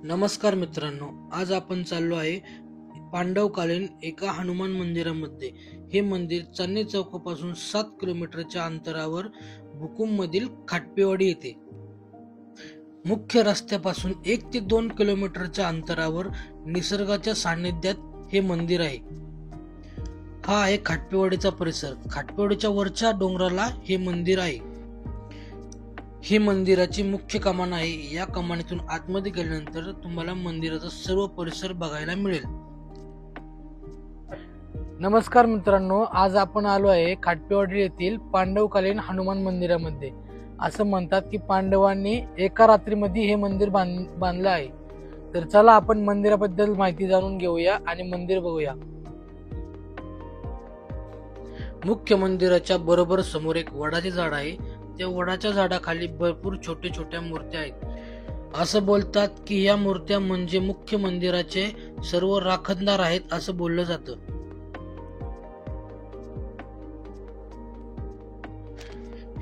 नमस्कार मित्रांनो, आज आपण चाललो आहे पांडवकालीन एका हनुमान मंदिरामध्ये. हे मंदिर चांदणी चौकापासून 7 किलोमीटरच्या अंतरावर भुकुम मधील खाटपेवाडी येथे. मुख्य रस्त्यापासून 1 ते 2 किलोमीटरच्या अंतरावर निसर्गाच्या सानिध्यात हे मंदिर आहे. हा आहे खाटपेवाडीचा परिसर. खाटपेवाडीच्या वरच्या डोंगराला हे मंदिर आहे. ही मंदिराची मुख्य कमान आहे. या कमानीतून आतमध्ये गेल्यानंतर तुम्हाला मंदिराचा सर्व परिसर बघायला मिळेल. नमस्कार मित्रांनो, आज आपण आलो आहे खाटपेवाडी येथील पांडवकालीन हनुमान मंदिरामध्ये. असं म्हणतात की पांडवांनी एका रात्रीमध्ये हे मंदिर बांधलं आहे. तर चला आपण मंदिराबद्दल माहिती जाणून घेऊया आणि मंदिर बघूया. मुख्य मंदिराच्या बरोबर समोर एक वडाचे झाड आहे. त्या वडाच्या झाडाखाली भरपूर छोट्या छोट्या मूर्त्या आहेत. असं बोलतात की या मूर्त्या म्हणजे मुख्य मंदिराचे सर्व राखणदार आहेत असं बोललं जातं.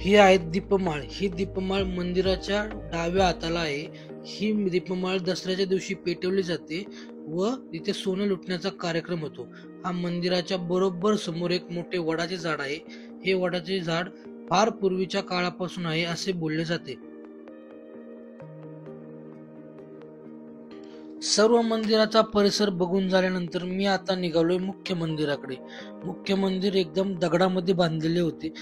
ही आहे दीपमाळ. ही दीपमाळ मंदिराच्या डाव्या हाताला आहे. ही दीपमाळ दसऱ्याच्या दिवशी पेटवली जाते व तिथे सोनं लुटण्याचा कार्यक्रम होतो. हा मंदिराच्या बरोबर समोर एक मोठे वडाचे झाड आहे. हे वडाचे झाड फार पूर्वीच्या काळापासून आहे असे बोलले जाते. सर्व मंदिराचा परिसर बघून झाल्यानंतर मी आता निघालोय मुख्य मंदिराकडे. मुख्य मंदिर एकदम दगडामध्ये बांधलेले होते.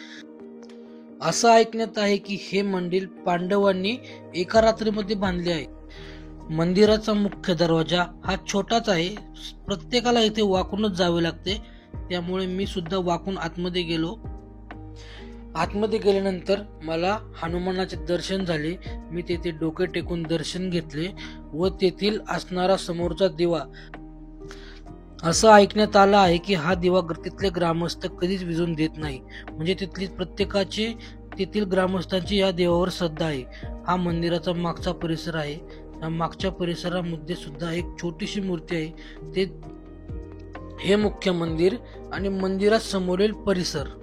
असं ऐकण्यात आहे की हे मंदिर पांडवांनी एका रात्रीमध्ये बांधले आहे. मंदिराचा मुख्य दरवाजा हा छोटाच आहे. प्रत्येकाला इथे वाकूनच जावे लागते. त्यामुळे मी सुद्धा वाकून आतमध्ये गेलो. आतमध्ये गेल्यानंतर मला हनुमानाचे दर्शन झाले. मी तेथे डोके टेकून दर्शन घेतले व तेथील असणारा समोरचा दिवा, असं ऐकण्यात आलं आहे की हा दिवा तिथले ग्रामस्थ कधीच विझून देत नाही. म्हणजे तेथील ग्रामस्थांची या देवावर श्रद्धा आहे. हा मंदिराचा मागचा परिसर आहे. या मागच्या परिसरामध्ये सुद्धा एक छोटीशी मूर्ती आहे. हे मुख्य मंदिर आणि मंदिरात समोरील परिसर.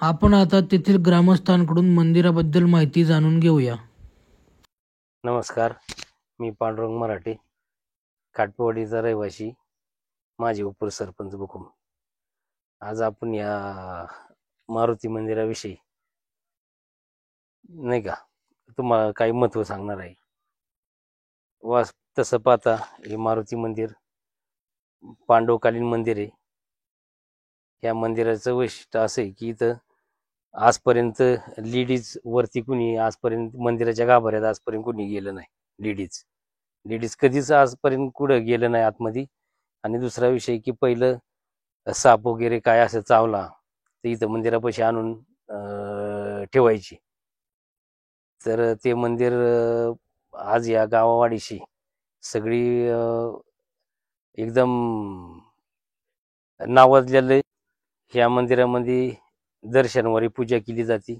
आपण आता तेथील ग्रामस्थांकडून मंदिराबद्दल माहिती जाणून घेऊया. नमस्कार, मी पांडुरंग मराठे, खाटपेवाडीचा रहिवासी, माजी उपसरपंच भुकुम. आज आपण या मारुती मंदिराविषयी नाही का तुम्हाला काही महत्व सांगणार आहे. तसं पाहता हे मारुती मंदिर पांडवकालीन मंदिर आहे. या मंदिराचं वैशिष्ट्य असं आहे की इथं आजपर्यंत लेडीज वरती कुणी आजपर्यंत मंदिराच्या गाभाऱ्यात आजपर्यंत कुणी गेलं नाही. लेडीज कधीच आजपर्यंत कुठं गेलं नाही आतमध्ये. आणि दुसरा विषय की पहिलं साप वगैरे काय असं चावला तर इथं मंदिरापाशी आणून ठेवायची. तर ते मंदिर आज या गावावाडीशी सगळी एकदम नावाजलेलं. ह्या मंदिरामध्ये दर्शनवारी पूजा केली जाते.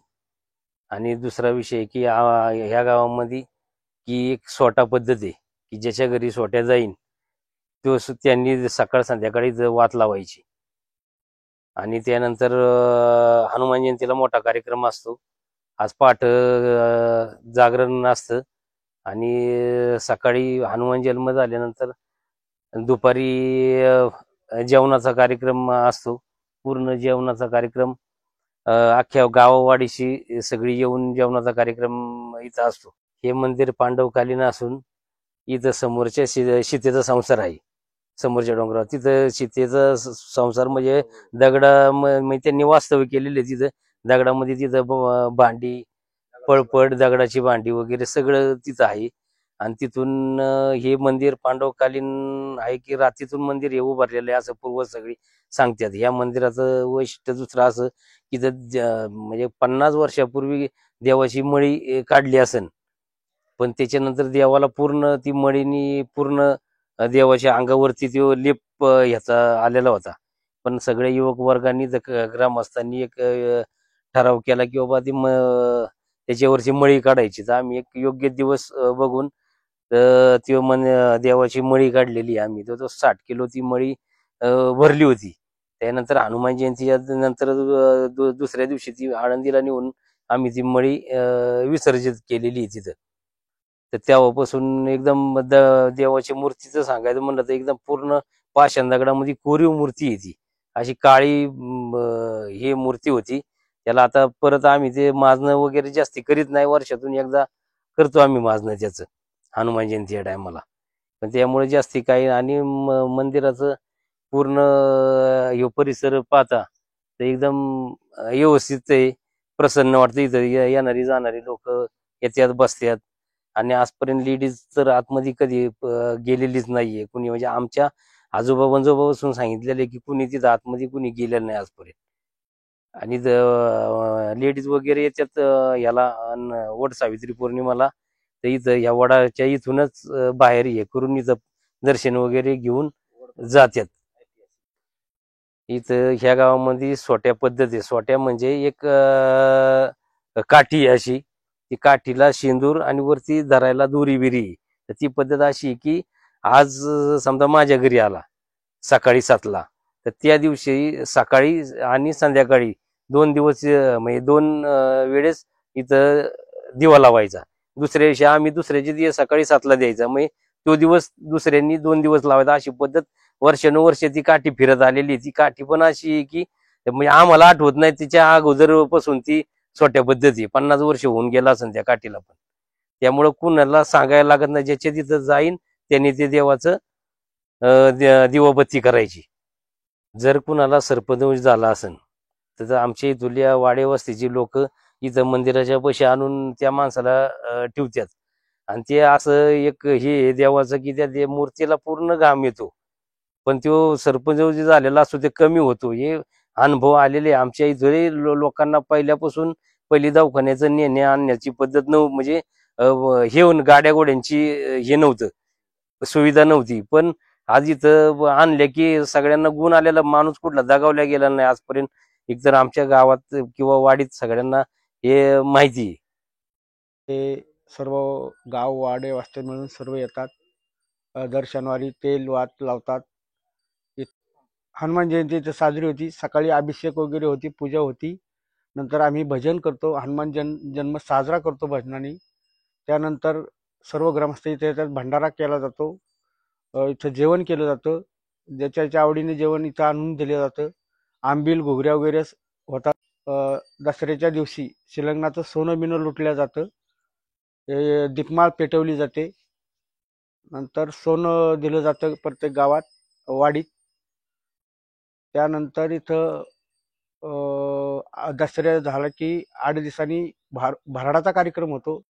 आणि दुसरा विषय की ह्या गावामध्ये की एक सोटा पद्धत आहे की ज्याच्या घरी सोट्या जाईन तो त्यांनी सकाळ संध्याकाळी वात लावायची. आणि त्यानंतर हनुमान जयंतीला मोठा कार्यक्रम असतो. आज पाठ जागरण असतं आणि सकाळी हनुमान जन्म झाल्यानंतर दुपारी जेवणाचा कार्यक्रम असतो. पूर्ण जेवणाचा कार्यक्रम अख्ख्या गावावाडीशी सगळी येऊन जेवणाचा कार्यक्रम इथं असतो. हे मंदिर पांडवकालीन असून इथं समोरच्या सीतेचा संसार आहे. समोरच्या डोंगरावर तिथं सीतेचा संसार म्हणजे म्हणजे त्यांनी वास्तव्य केलेले. तिथं दगडामध्ये तिथं भांडी पळपट दगडाची भांडी वगैरे सगळं तिथं आहे. आणि तिथून हे मंदिर पांडवकालीन आहे की रात्रीतून मंदिर हे उभारलेलं आहे असं पूर्वज सगळी सांगतात. या मंदिराचं वैशिष्ट्य दुसरं असं की म्हणजे 50 वर्षापूर्वी देवाची मळी काढली असेल, पण त्याच्यानंतर देवाला पूर्ण ती मळीनी पूर्ण देवाच्या अंगावरती तो लेप ह्याचा आलेला होता पण सगळ्या युवक वर्गांनी ग्रामस्थांनी एक ठराव केला की बाबा ती त्याच्यावरची मळी काढायची. तर आम्ही एक योग्य दिवस बघून ती देवाची मळी काढलेली आम्ही. तो 60 किलो ती मळी भरली होती. त्यानंतर हनुमान जयंती नंतर दुसऱ्या दिवशी ती आळंदीला नेऊन आम्ही ती मळी विसर्जित केलेली तिथं. तर तेव्हापासून एकदम देवाची मूर्तीचं सांगायचं म्हणलं तर एकदम पूर्ण पाषाण दगडामध्ये कोरीव मूर्ती आहे ती. अशी काळी ही मूर्ती होती. त्याला आता परत आम्ही ते माजणं वगैरे जास्ती करीत नाही. वर्षातून एकदा करतो आम्ही माजणं त्याचं हनुमान जयंती या टायमाला. पण त्यामुळे जास्ती काही आणि मंदिराचं पूर्ण ह्यो परिसर पाहता तर एकदम व्यवस्थित आहे. प्रसन्न वाटतं. इथं येणारी जाणारी लोक येत्यात बसतात. आणि आजपर्यंत लेडीज तर आतमध्ये कधी गेलेलीच नाहीये कुणी. म्हणजे आमच्या आजोबा पंजोबापासून सांगितलेलं की कुणी तिथं आतमध्ये कुणी गेलेलं नाही आजपर्यंत. आणि लेडीज वगैरे येतात याला वट सावित्री पौर्णिमाला. तर इथं या वडाच्या इथूनच बाहेर हे करून इथं दर्शन वगैरे घेऊन जातात. इथं ह्या गावामध्ये सोट्या पद्धत आहे. सोट्या म्हणजे एक काठी अशी, ती काठीला शेंदूर आणि वरती धरायला दोरी बिरी. तर ती पद्धत अशी आहे की आज समजा माझ्या घरी आला सकाळी 7ला, तर त्या दिवशी सकाळी आणि संध्याकाळी 2 दिवस म्हणजे 2 वेळेस इथं दिवा लावायचा. दुसऱ्या दिवशी आम्ही दुसऱ्याच्या दिवस सकाळी 7ला द्यायचा. मग तो दिवस दुसऱ्यांनी 2 दिवस लावायचा. अशी पद्धत वर्षानुवर्ष ती काठी फिरत आलेली. ती काठी पण अशी आहे की म्हणजे आम्हाला आठवत नाही तिच्या अगोदरपासून ती सोट्या पद्धती 50 वर्ष होऊन गेला असेल त्या काठीला पण. त्यामुळं कुणाला सांगायला लागत नाही. ज्याच्या तिथं जाईन त्यांनी ते देवाचं दिवाबत्ती करायची. जर कुणाला सर्पदोष झाला असेल तर आमच्या इथल्या वाडे वस्तीची लोक इथं मंदिराच्या पाशी आणून त्या माणसाला ठेवतात. आणि ते असं एक हे देवाचं की त्या मूर्तीला पूर्ण घाम येतो. पण तो सर्पदोष झालेला असतो ते कमी होतो. हे अनुभव आलेले आमच्या इथे लोकांना पहिल्यापासून. पहिली दवाखान्याचं नेण्या आणण्याची पद्धत म्हणजे हे गाड्या घोड्यांची हे नव्हतं, सुविधा नव्हती. पण आज इथं आणल्या की सगळ्यांना गुण आलेला. माणूस कुठला दगावल्या गेला नाही आजपर्यंत. एकतर आमच्या गावात किंवा वाडीत सगळ्यांना हे माहिती आहे. ते सर्व गाव वाडे वस्ते मिळून सर्व येतात. दर शनिवारी तेल वात लावतात. हनुमान जयंती इथं साजरी होती. सकाळी अभिषेक वगैरे होती, पूजा होती. नंतर आम्ही भजन करतो. हनुमान जन्म साजरा करतो भजनाने. त्यानंतर सर्व ग्रामस्थ इथे येतात. भंडारा केला जातो. इथं जेवण केलं जातं. ज्याच्या आवडीने जेवण इथं आणून दिलं जातं. आंबील घुगऱ्या वगैरे होतात. दसऱ्याच्या दिवशी शिलंगणाचं सोनं बिनं लुटलं जातं. दीपमाळ पेटवली जाते. नंतर सोनं दिलं जातं प्रत्येक गावात वाडीत. त्यानंतर इथं दसऱ्या झाला की 8 दिवसांनी भराडाचा कार्यक्रम होतो.